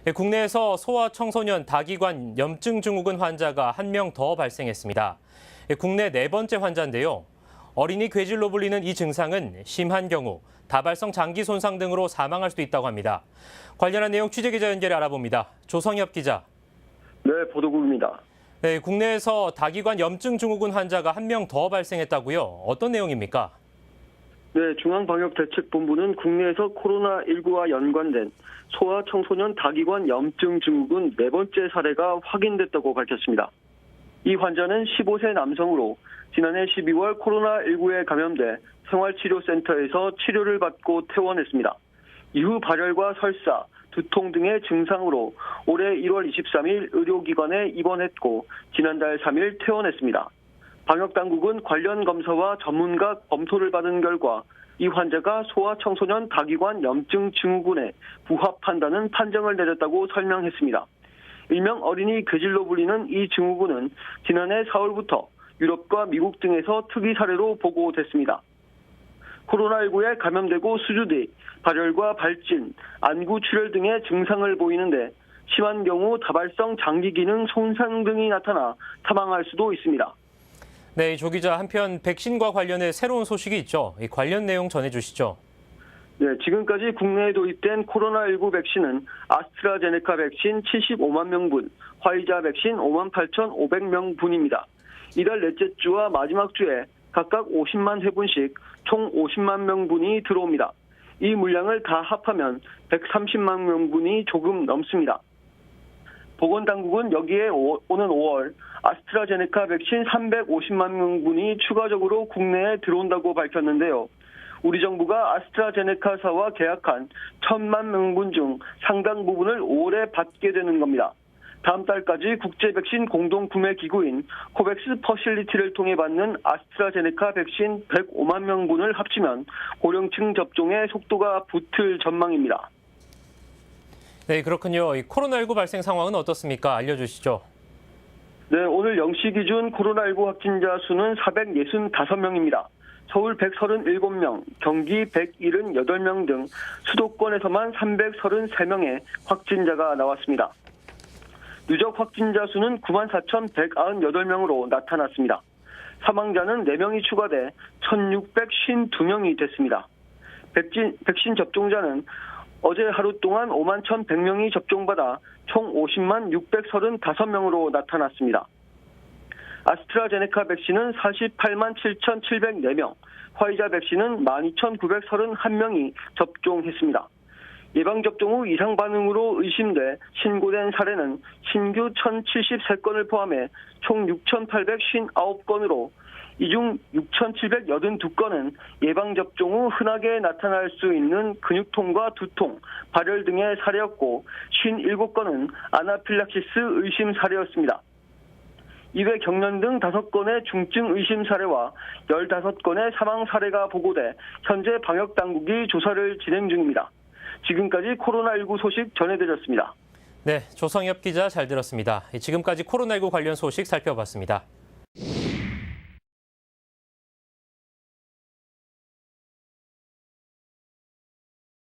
국내에서 소아청소년 다기관 염증 증후군 환자가 한 명 더 발생했습니다. 국내 네 번째 환자인데요. 어린이 괴질로 불리는 이 증상은 심한 경우 다발성 장기 손상 등으로 사망할 수도 있다고 합니다. 관련한 내용 취재기자 연결해 알아봅니다. 조성엽 기자. 네, 보도국입니다. 네, 국내에서 다기관 염증 증후군 환자가 한 명 더 발생했다고요. 어떤 내용입니까? 네, 중앙방역대책본부는 국내에서 코로나19와 연관된 소아 청소년 다기관 염증 증후군 네 번째 사례가 확인됐다고 밝혔습니다. 이 환자는 15세 남성으로 지난해 12월 코로나19에 감염돼 생활치료센터에서 치료를 받고 퇴원했습니다. 이후 발열과 설사, 두통 등의 증상으로 올해 1월 23일 의료기관에 입원했고 지난달 3일 퇴원했습니다. 방역당국은 관련 검사와 전문가 검토를 받은 결과 이 환자가 소아청소년 다기관 염증 증후군에 부합한다는 판정을 내렸다고 설명했습니다. 일명 어린이 괴질로 불리는 이 증후군은 지난해 4월부터 유럽과 미국 등에서 특이 사례로 보고됐습니다. 코로나19에 감염되고 수주 뒤 발열과 발진, 안구 출혈 등의 증상을 보이는데 심한 경우 다발성 장기 기능 손상 등이 나타나 사망할 수도 있습니다. 네, 조 기자, 한편 백신과 관련해 새로운 소식이 있죠. 이 관련 내용 전해주시죠. 네, 지금까지 국내에 도입된 코로나19 백신은 아스트라제네카 백신 75만 명분, 화이자 백신 5만 8,500명분입니다. 이달 넷째 주와 마지막 주에 각각 50만 회분씩 총 50만 명분이 들어옵니다. 이 물량을 다 합하면 130만 명분이 조금 넘습니다. 보건당국은 여기에 오는 5월 아스트라제네카 백신 350만 명분이 추가적으로 국내에 들어온다고 밝혔는데요. 우리 정부가 아스트라제네카사와 계약한 1,000만 명분 중 상당 부분을 5월에 받게 되는 겁니다. 다음 달까지 국제백신 공동구매기구인 코백스 퍼실리티를 통해 받는 아스트라제네카 백신 105만 명분을 합치면 고령층 접종의 속도가 붙을 전망입니다. 네, 그렇군요. 이 코로나19 발생 상황은 어떻습니까? 알려주시죠. 네, 오늘 0시 기준 코로나19 확진자 수는 465명입니다. 서울 137명, 경기 178명 등 수도권에서만 333명의 확진자가 나왔습니다. 누적 확진자 수는 94,198명으로 나타났습니다. 사망자는 4명이 추가돼 1,652명이 됐습니다. 백신 접종자는 어제 하루 동안 5만 1,100명이 접종받아 총 50만 635명으로 나타났습니다. 아스트라제네카 백신은 48만 7,704명, 화이자 백신은 12,931명이 접종했습니다. 예방접종 후 이상 반응으로 의심돼 신고된 사례는 신규 1,073건을 포함해 총 6,859건으로 이 중 6,782건은 예방접종 후 흔하게 나타날 수 있는 근육통과 두통, 발열 등의 사례였고 57건은 아나필락시스 의심 사례였습니다. 이외 경련 등 5건의 중증 의심 사례와 15건의 사망 사례가 보고돼 현재 방역당국이 조사를 진행 중입니다. 지금까지 코로나19 소식 전해드렸습니다. 네, 조성엽 기자 잘 들었습니다. 지금까지 코로나19 관련 소식 살펴봤습니다.